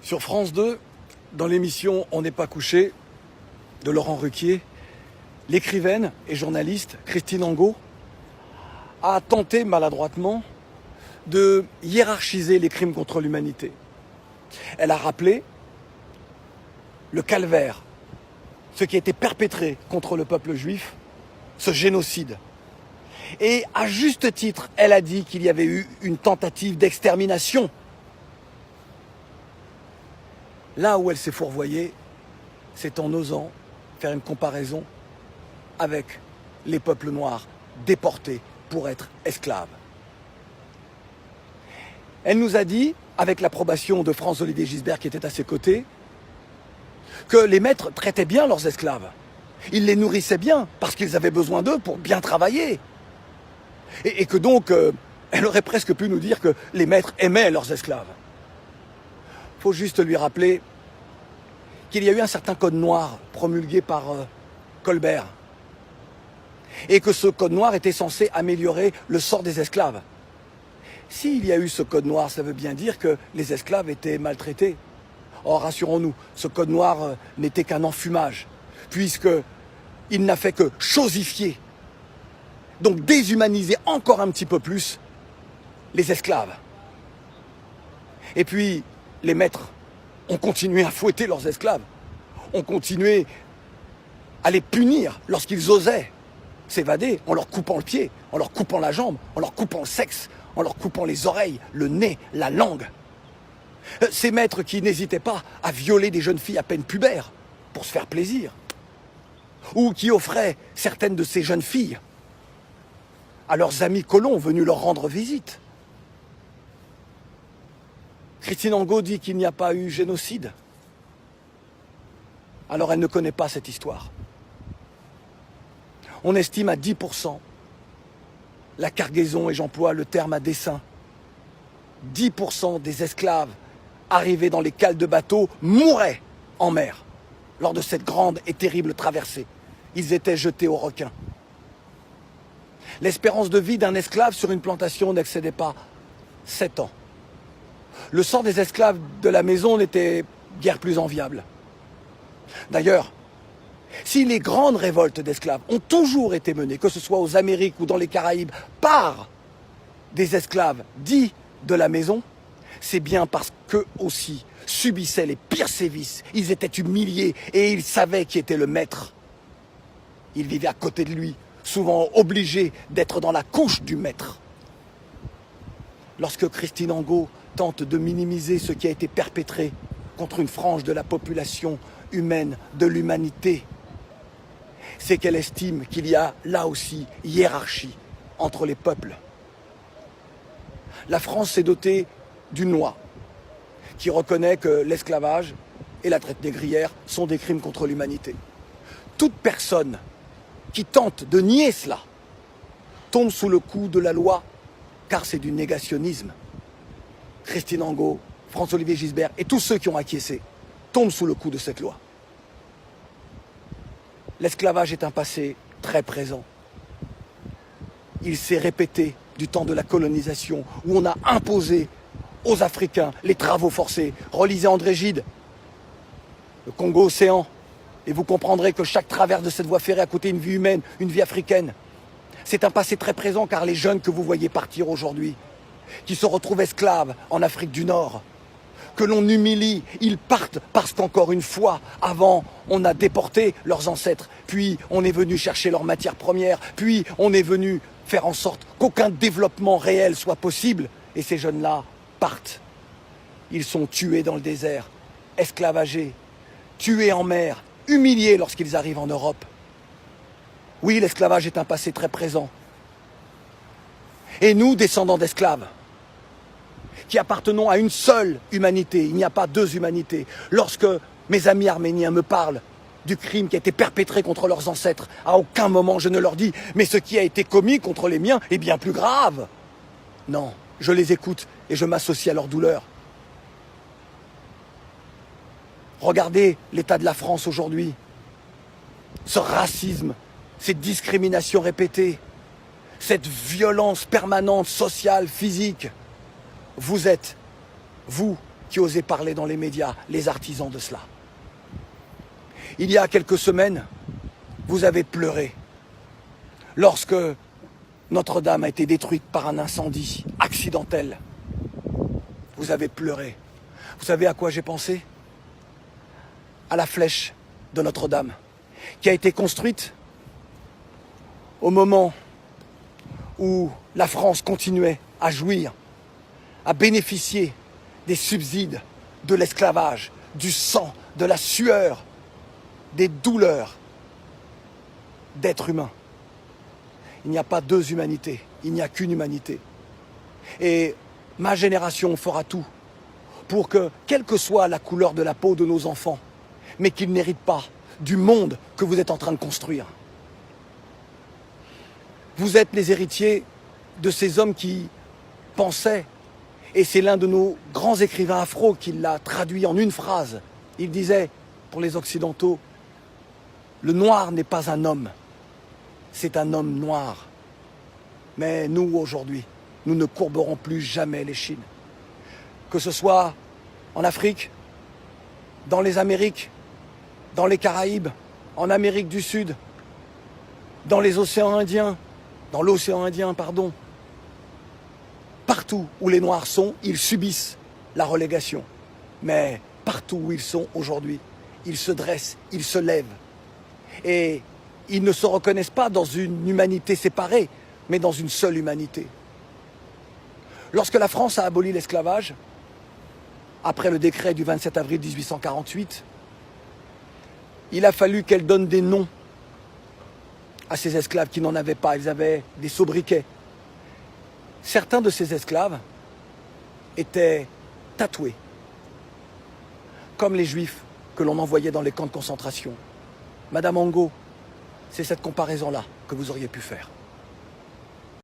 Sur France 2, dans l'émission On n'est pas couché de Laurent Ruquier, l'écrivaine et journaliste Christine Angot a tenté maladroitement de hiérarchiser les crimes contre l'humanité. Elle a rappelé le calvaire, ce qui a été perpétré contre le peuple juif, ce génocide. Et à juste titre, elle a dit qu'il y avait eu une tentative d'extermination. Là où elle s'est fourvoyée, c'est en osant faire une comparaison avec les peuples noirs déportés pour être esclaves. Elle nous a dit, avec l'approbation de Franz-Olivier Gisbert qui était à ses côtés, que les maîtres traitaient bien leurs esclaves. Ils les nourrissaient bien parce qu'ils avaient besoin d'eux pour bien travailler. Et que donc, elle aurait presque pu nous dire que les maîtres aimaient leurs esclaves. Il faut juste lui rappeler qu'il y a eu un certain code noir promulgué par Colbert. Et que ce code noir était censé améliorer le sort des esclaves. S'il y a eu ce code noir, ça veut bien dire que les esclaves étaient maltraités. Or, rassurons-nous, ce code noir n'était qu'un enfumage, puisqu'il n'a fait que chosifier, donc déshumaniser encore un petit peu plus les esclaves. Et puis, les maîtres ont continué à fouetter leurs esclaves, ont continué à les punir lorsqu'ils osaient s'évader en leur coupant le pied, en leur coupant la jambe, en leur coupant le sexe, en leur coupant les oreilles, le nez, la langue. Ces maîtres qui n'hésitaient pas à violer des jeunes filles à peine pubères pour se faire plaisir, ou qui offraient certaines de ces jeunes filles à leurs amis colons venus leur rendre visite. Christine Angot dit qu'il n'y a pas eu génocide. Alors elle ne connaît pas cette histoire. On estime à 10% la cargaison, et j'emploie le terme à dessein, 10% des esclaves arrivés dans les cales de bateaux mouraient en mer lors de cette grande et terrible traversée. Ils étaient jetés aux requins. L'espérance de vie d'un esclave sur une plantation n'excédait pas 7 ans. Le sort des esclaves de la maison n'était guère plus enviable. D'ailleurs, si les grandes révoltes d'esclaves ont toujours été menées, que ce soit aux Amériques ou dans les Caraïbes, par des esclaves dits de la maison, c'est bien parce qu'eux aussi subissaient les pires sévices. Ils étaient humiliés et ils savaient qui était le maître. Ils vivaient à côté de lui, souvent obligés d'être dans la couche du maître. Lorsque Christine Angot tente de minimiser ce qui a été perpétré contre une frange de la population humaine, de l'humanité, c'est qu'elle estime qu'il y a là aussi hiérarchie entre les peuples. La France s'est dotée d'une loi qui reconnaît que l'esclavage et la traite négrière sont des crimes contre l'humanité. Toute personne qui tente de nier cela tombe sous le coup de la loi, car c'est du négationnisme. Christine Angot, Franz-Olivier Gisbert et tous ceux qui ont acquiescé tombent sous le coup de cette loi. L'esclavage est un passé très présent. Il s'est répété du temps de la colonisation, où on a imposé aux Africains les travaux forcés. Relisez André Gide, le Congo-Océan, et vous comprendrez que chaque travers de cette voie ferrée a coûté une vie humaine, une vie africaine. C'est un passé très présent, car les jeunes que vous voyez partir aujourd'hui, qui se retrouvent esclaves en Afrique du Nord, que l'on humilie, ils partent parce qu'encore une fois, avant, on a déporté leurs ancêtres, puis on est venu chercher leurs matières premières, puis on est venu faire en sorte qu'aucun développement réel soit possible, et ces jeunes-là partent. Ils sont tués dans le désert, esclavagés, tués en mer, humiliés lorsqu'ils arrivent en Europe. Oui, l'esclavage est un passé très présent. Et nous, descendants d'esclaves, qui appartenons à une seule humanité, il n'y a pas deux humanités. Lorsque mes amis arméniens me parlent du crime qui a été perpétré contre leurs ancêtres, à aucun moment je ne leur dis « mais ce qui a été commis contre les miens est bien plus grave ». Non, je les écoute et je m'associe à leur douleur. Regardez l'état de la France aujourd'hui. Ce racisme, ces discriminations répétées, cette violence permanente, sociale, physique. Vous êtes, vous, qui osaient parler dans les médias, les artisans de cela. Il y a quelques semaines, vous avez pleuré lorsque Notre-Dame a été détruite par un incendie accidentel. Vous avez pleuré. Vous savez à quoi j'ai pensé? À la flèche de Notre-Dame, qui a été construite au moment où la France continuait à jouir, à bénéficier des subsides de l'esclavage, du sang, de la sueur, des douleurs d'êtres humains. Il n'y a pas deux humanités, il n'y a qu'une humanité. Et ma génération fera tout pour que, quelle que soit la couleur de la peau de nos enfants, mais qu'ils n'héritent pas du monde que vous êtes en train de construire. Vous êtes les héritiers de ces hommes qui pensaient, et c'est l'un de nos grands écrivains afro qui l'a traduit en une phrase. Il disait, pour les Occidentaux, le noir n'est pas un homme, c'est un homme noir. Mais nous, aujourd'hui, nous ne courberons plus jamais les chines. Que ce soit en Afrique, dans les Amériques, dans les Caraïbes, en Amérique du Sud, dans les océans Indiens, dans l'océan Indien, pardon. Partout où les Noirs sont, ils subissent la relégation. Mais partout où ils sont aujourd'hui, ils se dressent, ils se lèvent. Et ils ne se reconnaissent pas dans une humanité séparée, mais dans une seule humanité. Lorsque la France a aboli l'esclavage, après le décret du 27 avril 1848, il a fallu qu'elle donne des noms à ces esclaves qui n'en avaient pas. Ils avaient des sobriquets. Certains de ces esclaves étaient tatoués, comme les Juifs que l'on envoyait dans les camps de concentration. Madame Angot, c'est cette comparaison-là que vous auriez pu faire.